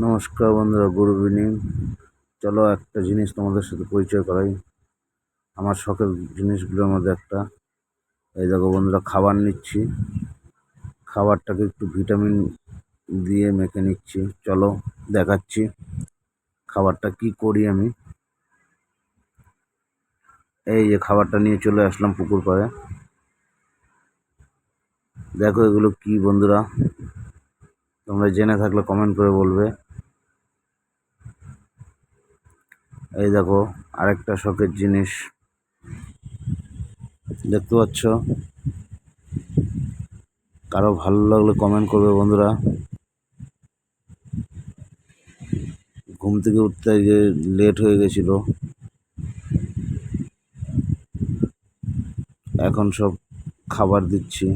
নমস্কার বন্ধুরা, good evening. চলো একটা জিনিস তোমাদের সাথে পরিচয় করাই। আমার শখের জিনিসগুলোর মধ্যে একটা, এই দেখো বন্ধুরা, খাবার নিচ্ছি। খাবারটাকে একটু ভিটামিন দিয়ে মেখে নিচ্ছি। চলো দেখাচ্ছি খাবারটা কি করি আমি। এই যে খাবারটা নিয়ে চলে আসলাম পুকুর পাড়ে। দেখো এগুলো কি বন্ধুরা, তোমরা জেনে থাকলে কমেন্ট করে বলবে। এই দেখো আরেকটা শখের জিনিস দেখতে পাচ্ছ। কারো ভালো লাগলে কমেন্ট করবে বন্ধুরা। ঘুম থেকে উঠতে গিয়ে লেট হয়ে গেছিল, এখন সব খাবার দিচ্ছি।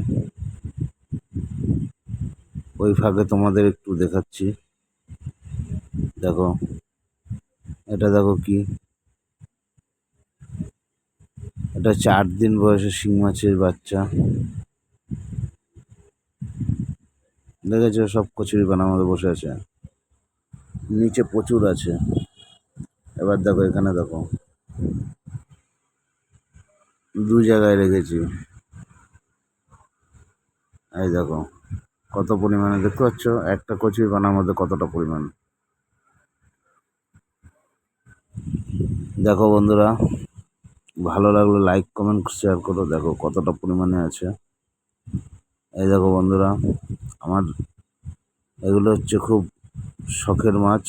ওই ফাঁকে তোমাদের একটু দেখাচ্ছি। দেখো এটা, দেখো কি, এটা 4 দিন বয়সে শিং মাছের বাচ্চা। দেখেছো, সব কচুরি পানার মধ্যে বসে আছে, নিচে প্রচুর আছে। এবার দেখো এখানে, দেখো 2 জায়গায় রেখেছি। এই দেখো কত পরিমাণে, দেখতে পাচ্ছ একটা কচুরি পানার মধ্যে কতটা পরিমাণ। দেখো বন্ধুরা, ভালো লাগলে লাইক কমেন্ট শেয়ার করো। দেখো কতটা পরিমাণে আছে। এই দেখো বন্ধুরা, আমার এগুলো হচ্ছে খুব শখের মাছ।